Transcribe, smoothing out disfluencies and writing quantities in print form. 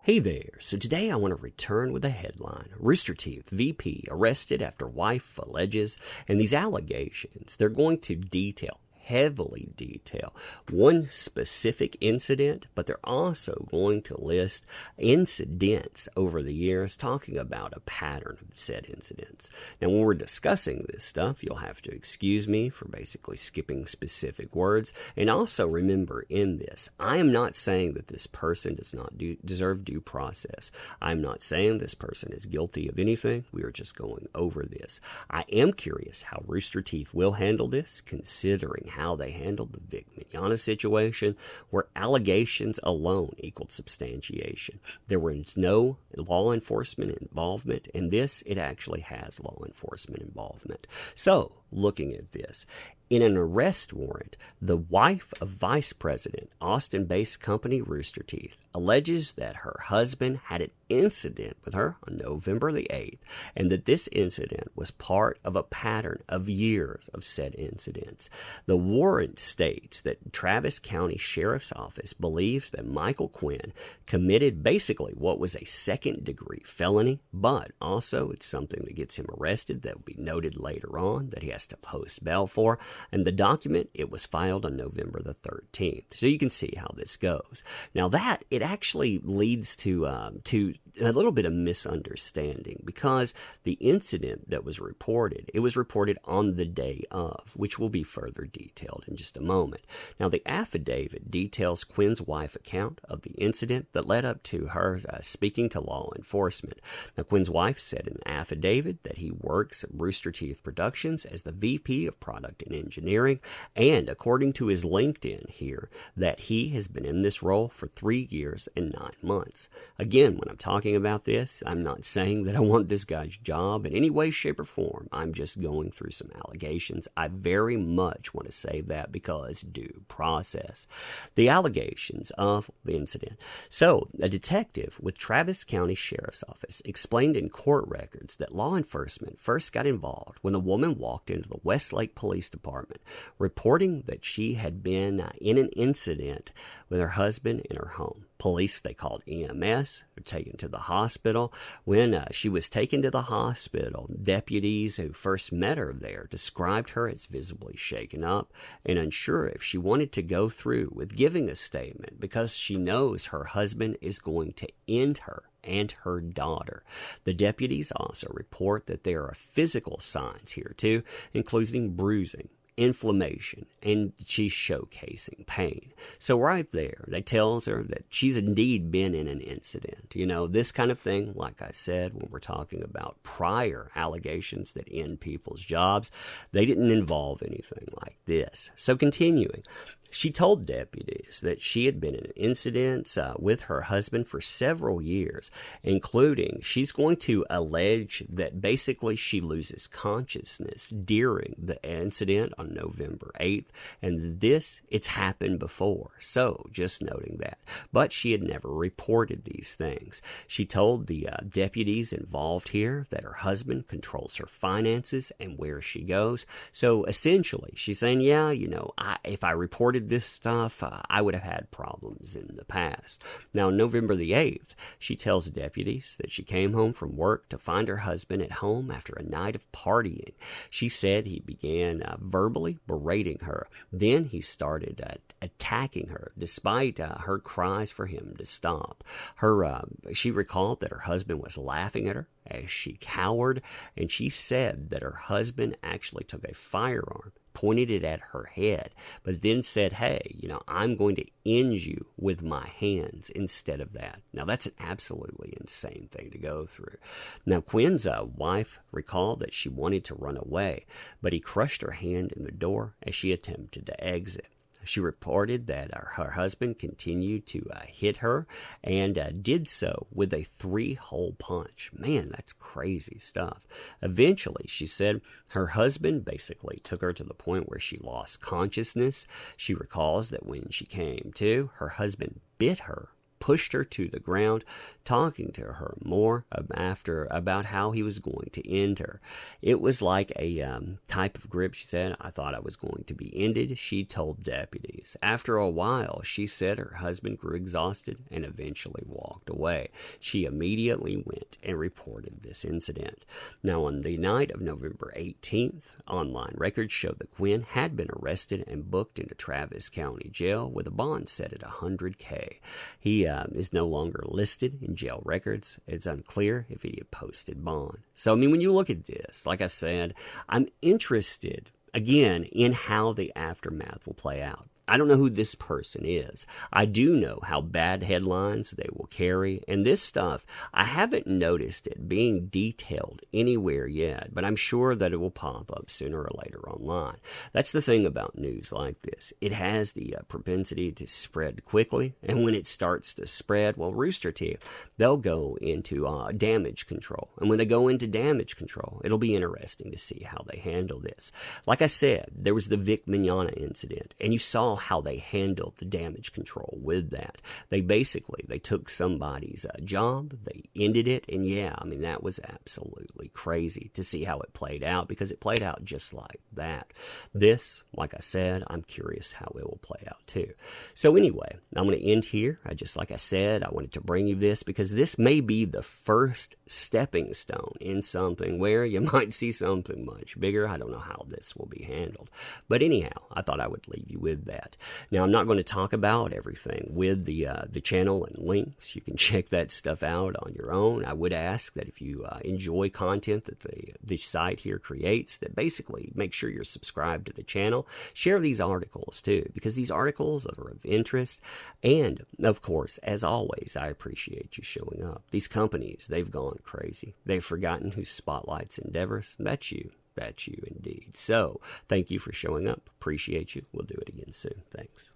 Hey there, so today I want to return with a headline. Rooster Teeth VP arrested after wife alleges, and these allegations, they're going to heavily detail one specific incident, but they're also going to list incidents over the years, talking about a pattern of said incidents. Now, when we're discussing this stuff, you'll have to excuse me for basically skipping specific words. And also remember in this, I am not saying that this person does not deserve due process. I'm not saying this person is guilty of anything. We are just going over this. I am curious how Rooster Teeth will handle this, considering how they handled the Mignogna situation, where allegations alone equaled substantiation. There was no law enforcement involvement. In this, it actually has law enforcement involvement. So, looking at this, in an arrest warrant, the wife of Vice President, Austin-based company Rooster Teeth, alleges that her husband had an incident with her on November the 8th, and that this incident was part of a pattern of years of said incidents. The warrant states that Travis County Sheriff's Office believes that Michael Quinn committed basically what was a second-degree felony, but also it's something that gets him arrested that will be noted later on that he has to post bail for. And the document, it was filed on November the 13th. So you can see how this goes. Now that, it actually leads to a little bit of misunderstanding, because the incident that was reported, it was reported on the day of, which will be further detailed in just a moment. Now the affidavit details Quinn's wife's account of the incident that led up to her speaking to law enforcement. Now Quinn's wife said in an affidavit that he works at Rooster Teeth Productions as the VP of Product and Engineering, and according to his LinkedIn here, that he has been in this role for 3 years and 9 months. Again, when I'm talking about this, I'm not saying that I want this guy's job in any way, shape, or form. I'm just going through some allegations. I very much want to say that because due process. The allegations of the incident. So, a detective with Travis County Sheriff's Office explained in court records that law enforcement first got involved when a woman walked into the Westlake Police Department, reporting that she had been in an incident with her husband in her home. Police, they called EMS, were taken to the hospital. When she was taken to the hospital, deputies who first met her there described her as visibly shaken up and unsure if she wanted to go through with giving a statement, because she knows her husband is going to end her and her daughter. The deputies also report that there are physical signs here too, including bruising, inflammation, and she's showcasing pain. So right there, they tells her that she's indeed been in an incident. You know, this kind of thing, like I said, when we're talking about prior allegations that end people's jobs, they didn't involve anything like this. So continuing, she told deputies that she had been in incidents with her husband for several years, including she's going to allege that basically she loses consciousness during the incident on November 8th, and this, it's happened before, so just noting that. But she had never reported these things. She told the deputies involved here that her husband controls her finances and where she goes. So essentially, she's saying, yeah, you know, if I reported this stuff, I would have had problems in the past. Now, on November the 8th, she tells deputies that she came home from work to find her husband at home after a night of partying. She said he began verbally berating her. Then he started attacking her, despite her cries for him to stop. She recalled that her husband was laughing at her as she cowered, and she said that her husband actually took a firearm, pointed it at her head, but then said, hey, you know, I'm going to end you with my hands instead of that. Now, that's an absolutely insane thing to go through. Now, Quinn's wife recalled that she wanted to run away, but he crushed her hand in the door as she attempted to exit. She reported that her husband continued to hit her and did so with a 3-hole punch. Man, that's crazy stuff. Eventually, she said her husband basically took her to the point where she lost consciousness. She recalls that when she came to, her husband bit her, pushed her to the ground, talking to her more about how he was going to end her. It was like a type of grip, she said. I thought I was going to be ended, she told deputies. After a while, she said her husband grew exhausted and eventually walked away. She immediately went and reported this incident. Now, on the night of November 18th, online records show that Quinn had been arrested and booked into Travis County Jail with a bond set at $100K. He is no longer listed in jail records. It's unclear if he had posted bond. So, I mean, when you look at this, like I said, I'm interested, again, in how the aftermath will play out. I don't know who this person is. I do know how bad headlines they will carry. And this stuff, I haven't noticed it being detailed anywhere yet, but I'm sure that it will pop up sooner or later online. That's the thing about news like this. It has the propensity to spread quickly. And when it starts to spread, well, Rooster Teeth, they'll go into damage control. And when they go into damage control, it'll be interesting to see how they handle this. Like I said, there was the Mignogna incident, and you saw how they handled the damage control with that. They took somebody's job, they ended it, and yeah, I mean, that was absolutely crazy to see how it played out, because it played out just like that. This, like I said, I'm curious how it will play out too. So anyway, I'm going to end here. Like I said, I wanted to bring you this because this may be the first stepping stone in something where you might see something much bigger. I don't know how this will be handled, but anyhow, I thought I would leave you with that. Now, I'm not going to talk about everything with the channel and links. You can check that stuff out on your own. I would ask that if you enjoy content that the site here creates, that basically make sure you're subscribed to the channel. Share these articles too, because these articles are of interest. And of course, as always, I appreciate you showing up. These companies, they've gone crazy. They've forgotten who spotlights endeavors. That's you. That's you indeed. So, thank you for showing up. Appreciate you. We'll do it again soon. Thanks.